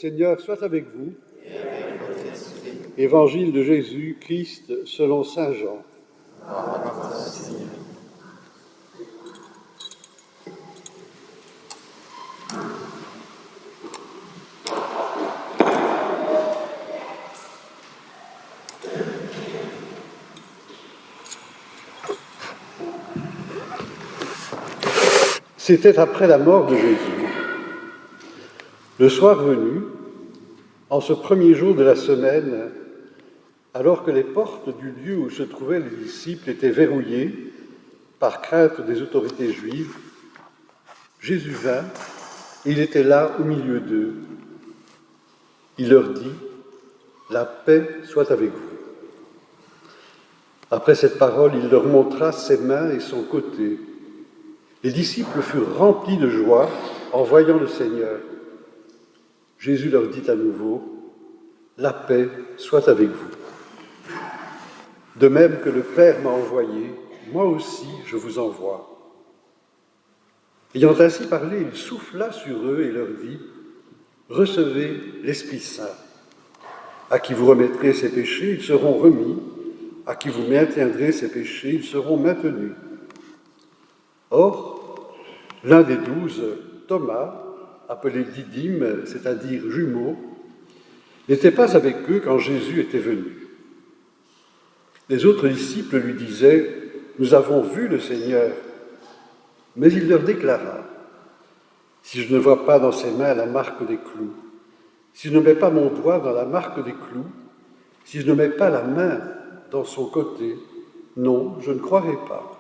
Seigneur soit avec vous. Évangile de Jésus-Christ selon saint Jean. C'était après la mort de Jésus. Le soir venu, en ce premier jour de la semaine, alors que les portes du lieu où se trouvaient les disciples étaient verrouillées par crainte des autorités juives, Jésus vint et il était là au milieu d'eux. Il leur dit « La paix soit avec vous ». Après cette parole, il leur montra ses mains et son côté. Les disciples furent remplis de joie en voyant le Seigneur. Jésus leur dit à nouveau « La paix soit avec vous ». De même que le Père m'a envoyé, moi aussi je vous envoie. Ayant ainsi parlé, il souffla sur eux et leur dit « Recevez l'Esprit Saint. À qui vous remettrez ses péchés, ils seront remis. À qui vous maintiendrez ses péchés, ils seront maintenus. » Or, l'un des 12, Thomas, appelé Didyme, c'est-à-dire jumeau, n'était pas avec eux quand Jésus était venu. Les autres disciples lui disaient « Nous avons vu le Seigneur ». Mais il leur déclara « Si je ne vois pas dans ses mains la marque des clous, si je ne mets pas mon doigt dans la marque des clous, si je ne mets pas la main dans son côté, non, je ne croirai pas. »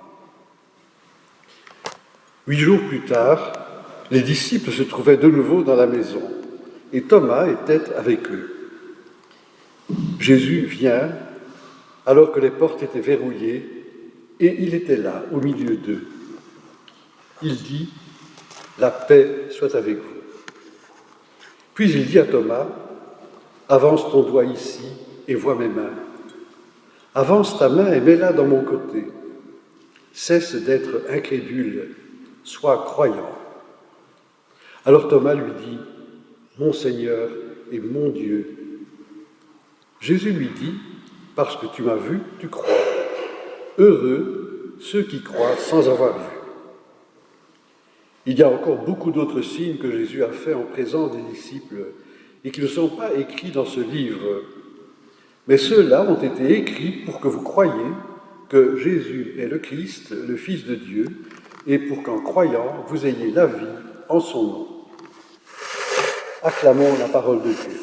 8 jours plus tard, les disciples se trouvaient de nouveau dans la maison et Thomas était avec eux. Jésus vient alors que les portes étaient verrouillées et il était là, au milieu d'eux. Il dit « La paix soit avec vous ». Puis il dit à Thomas « Avance ton doigt ici et vois mes mains. Avance ta main et mets-la dans mon côté. Cesse d'être incrédule, sois croyant. » Alors Thomas lui dit « Mon Seigneur et mon Dieu. » Jésus lui dit « Parce que tu m'as vu, tu crois. Heureux ceux qui croient sans avoir vu. » Il y a encore beaucoup d'autres signes que Jésus a faits en présence des disciples et qui ne sont pas écrits dans ce livre. Mais ceux-là ont été écrits pour que vous croyiez que Jésus est le Christ, le Fils de Dieu, et pour qu'en croyant, vous ayez la vie en son nom. Acclamons la parole de Dieu.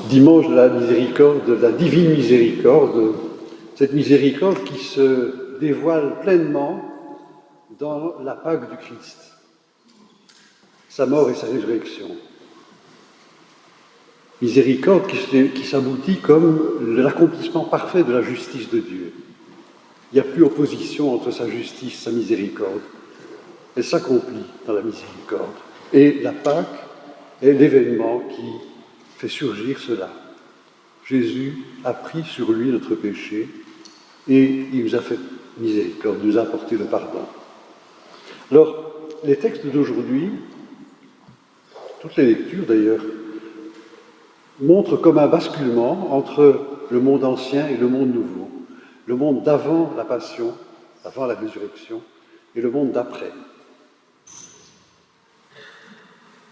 Dimanche de la miséricorde, de la divine miséricorde, cette miséricorde qui se dévoile pleinement dans la Pâque du Christ, sa mort et sa résurrection. Miséricorde qui s'aboutit comme l'accomplissement parfait de la justice de Dieu. Il n'y a plus opposition entre sa justice et sa miséricorde. Elle s'accomplit dans la miséricorde. Et la Pâque est l'événement qui fait surgir cela. Jésus a pris sur lui notre péché et il nous a fait miséricorde, nous a apporté le pardon. Alors, les textes d'aujourd'hui, toutes les lectures d'ailleurs, montrent comme un basculement entre le monde ancien et le monde nouveau, le monde d'avant la passion, avant la résurrection, et le monde d'après.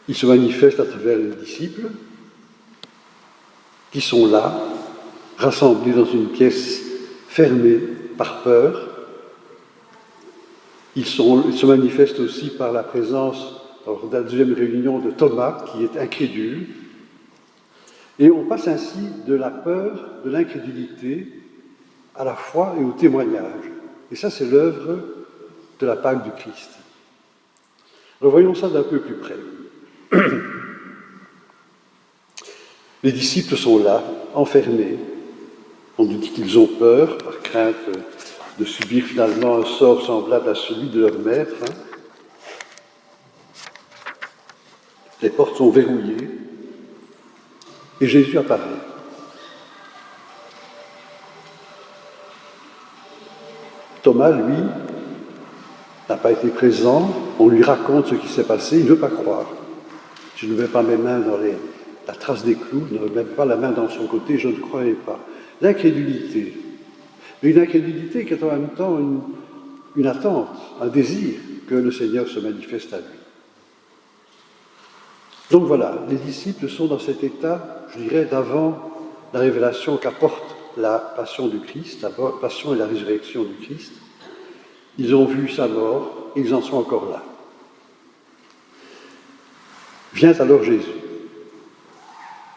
Il se manifeste à travers les disciples, qui sont là, rassemblés dans une pièce fermée par peur. Ils se manifestent aussi par la présence, lors de la deuxième réunion, de Thomas, qui est incrédule. Et on passe ainsi de la peur, de l'incrédulité, à la foi et au témoignage. Et ça, c'est l'œuvre de la Pâque du Christ. Alors voyons ça d'un peu plus près. Les disciples sont là, enfermés. On nous dit qu'ils ont peur, par crainte de subir finalement un sort semblable à celui de leur maître. Les portes sont verrouillées et Jésus apparaît. Thomas, lui, n'a pas été présent. On lui raconte ce qui s'est passé, il ne veut pas croire. Je ne mets pas mes mains dans la trace des clous, ne mets pas la main dans son côté, je ne croyais pas. L'incrédulité. Mais une incrédulité qui est en même temps une attente, un désir que le Seigneur se manifeste à lui. Donc voilà, les disciples sont dans cet état, je dirais, d'avant la révélation qu'apporte la passion du Christ, la passion et la résurrection du Christ. Ils ont vu sa mort et ils en sont encore là. Vient alors Jésus.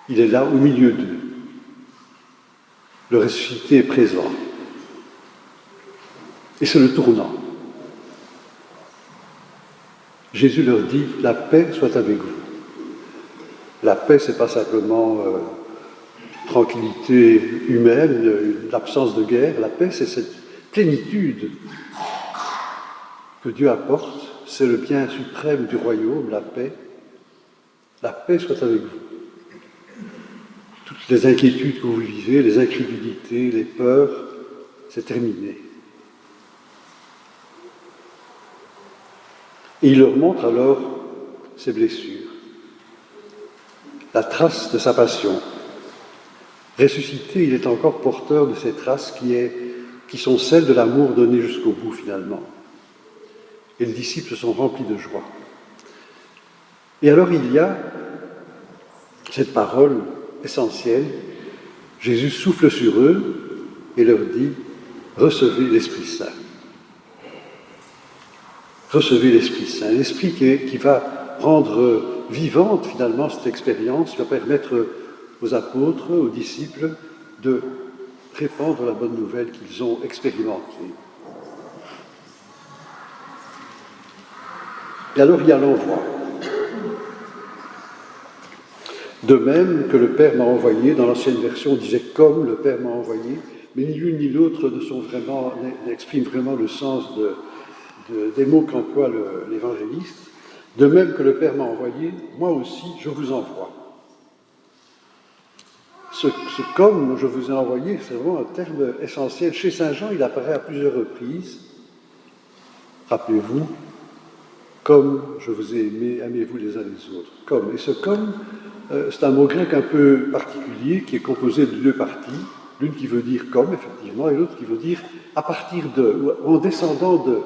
Il est là au milieu d'eux. Le ressuscité est présent. Et c'est le tournant. Jésus leur dit, la paix soit avec vous. La paix, ce n'est pas simplement tranquillité humaine, l'absence de guerre. La paix, c'est cette plénitude que Dieu apporte. C'est le bien suprême du royaume, la paix. La paix soit avec vous. Toutes les inquiétudes que vous vivez, les incrédulités, les peurs, c'est terminé. Et il leur montre alors ses blessures, la trace de sa passion. Ressuscité, il est encore porteur de ces traces qui sont celles de l'amour donné jusqu'au bout finalement. Et les disciples sont remplis de joie. Et alors il y a cette parole essentielle. Jésus souffle sur eux et leur dit « Recevez l'Esprit Saint ». Recevez l'Esprit Saint, l'Esprit qui va rendre vivante finalement cette expérience, qui va permettre aux apôtres, aux disciples de répandre la bonne nouvelle qu'ils ont expérimentée. Et alors il y a l'envoi. De même que le Père m'a envoyé, dans l'ancienne version on disait « comme le Père m'a envoyé », mais ni l'une ni l'autre n'expriment vraiment le sens des mots qu'emploie l'évangéliste. De même que le Père m'a envoyé, moi aussi je vous envoie. Ce comme je vous ai envoyé, c'est vraiment un terme essentiel. Chez Saint Jean, il apparaît à plusieurs reprises. Rappelez-vous, comme je vous ai aimé, aimez-vous les uns les autres. Comme. Et ce comme, c'est un mot grec un peu particulier qui est composé de deux parties. L'une qui veut dire comme, effectivement, et l'autre qui veut dire à partir de, ou en descendant de.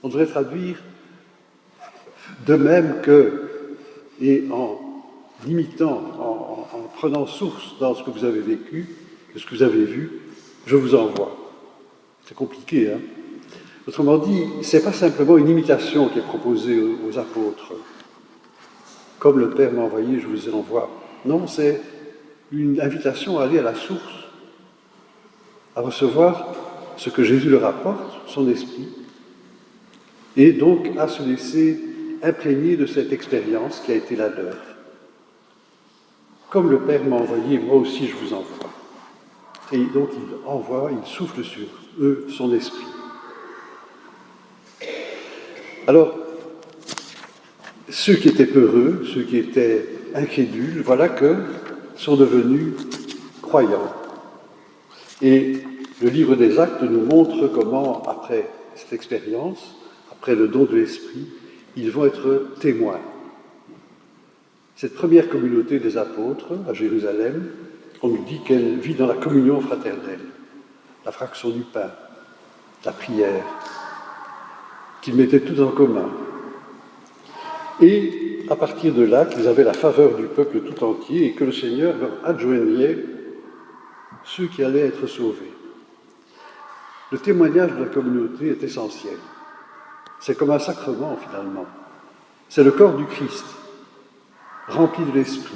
On devrait traduire de même que, et en imitant, en prenant source dans ce que vous avez vécu, de ce que vous avez vu, je vous envoie. C'est compliqué, hein? Autrement dit, ce n'est pas simplement une imitation qui est proposée aux apôtres. Comme le Père m'a envoyé, je vous envoie. Non, c'est une invitation à aller à la source, à recevoir ce que Jésus leur apporte, son esprit, et donc à se laisser imprégner de cette expérience qui a été la leur. Comme le Père m'a envoyé, moi aussi je vous envoie. Et donc il envoie, il souffle sur eux son esprit. Alors, ceux qui étaient peureux, ceux qui étaient incrédules, voilà que sont devenus croyants. Et le livre des Actes nous montre comment, après cette expérience, après le don de l'Esprit, ils vont être témoins. Cette première communauté des apôtres à Jérusalem, on nous dit qu'elle vit dans la communion fraternelle, la fraction du pain, la prière, qu'ils mettaient tout en commun. Et à partir de là, qu'ils avaient la faveur du peuple tout entier et que le Seigneur leur adjoignait ceux qui allaient être sauvés. Le témoignage de la communauté est essentiel. C'est comme un sacrement, finalement. C'est le corps du Christ, rempli de l'Esprit.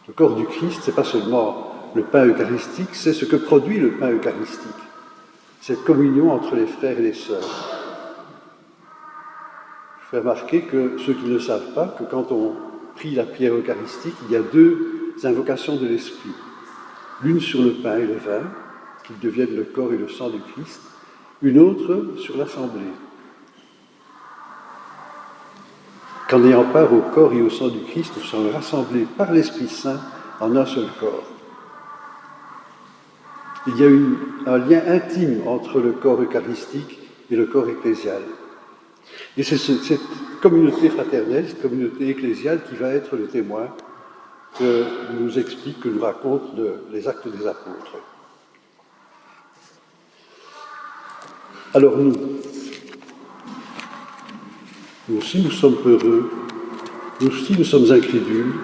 Le corps du Christ, ce n'est pas seulement le pain eucharistique, c'est ce que produit le pain eucharistique. cette communion entre les frères et les sœurs. Je fais remarquer que ceux qui ne savent pas, que quand on prie la prière eucharistique, il y a deux invocations de l'Esprit. L'une sur le pain et le vin, qu'ils deviennent le corps et le sang du Christ, une autre sur l'assemblée. Qu'en ayant part au corps et au sang du Christ, nous sommes rassemblés par l'Esprit Saint en un seul corps. Il y a un lien intime entre le corps eucharistique et le corps ecclésial. Et c'est cette communauté fraternelle, cette communauté ecclésiale qui va être le témoin que nous explique, que nous racontent les actes des apôtres. Alors nous aussi nous sommes peureux, nous aussi nous sommes incrédules,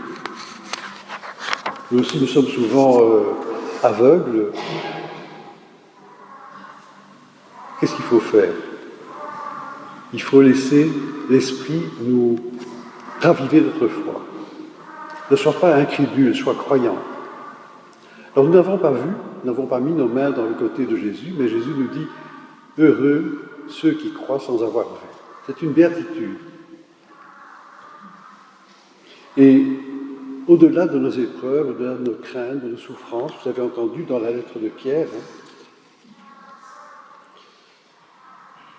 nous aussi nous sommes souvent aveugles. Qu'est-ce qu'il faut faire? Il faut laisser l'Esprit nous raviver notre foi. Ne sois pas incrédule, sois croyant. Alors nous n'avons pas vu, nous n'avons pas mis nos mains dans le côté de Jésus, mais Jésus nous dit « Heureux ceux qui croient sans avoir vu ». C'est une béatitude. Et au-delà de nos épreuves, au-delà de nos craintes, de nos souffrances, vous avez entendu dans la lettre de Pierre,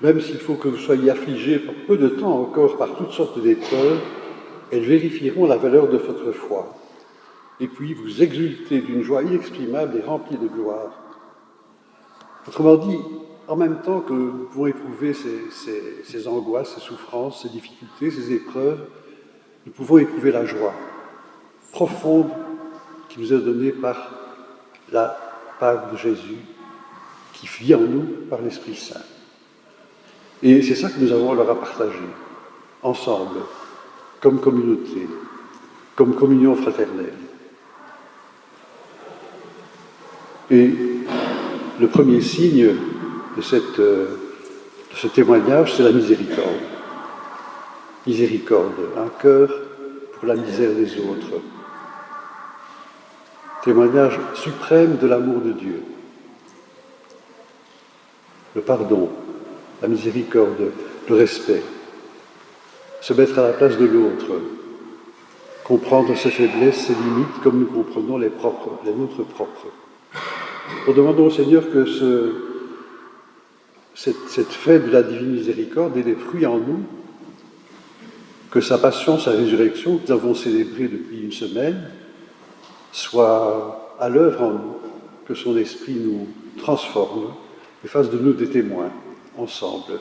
même s'il faut que vous soyez affligés pour peu de temps encore par toutes sortes d'épreuves, elles vérifieront la valeur de votre foi. Et puis vous exultez d'une joie inexprimable et remplie de gloire. Autrement dit, en même temps que nous pouvons éprouver ces angoisses, ces souffrances, ces difficultés, ces épreuves, nous pouvons éprouver la joie profonde qui nous est donnée par la part de Jésus, qui vit en nous par l'Esprit Saint. Et c'est ça que nous avons alors à partager, ensemble, comme communauté, comme communion fraternelle. Et le premier signe de ce témoignage, c'est la miséricorde. Miséricorde, un cœur pour la misère des autres. Témoignage suprême de l'amour de Dieu. Le pardon, la miséricorde, le respect. Se mettre à la place de l'autre. Comprendre ses faiblesses, ses limites, comme nous comprenons les nôtres propres. Nous demandons au Seigneur que cette fête de la divine miséricorde ait des fruits en nous, que sa passion, sa résurrection, que nous avons célébrée depuis une semaine, soit à l'œuvre en nous, que son esprit nous transforme et fasse de nous des témoins ensemble.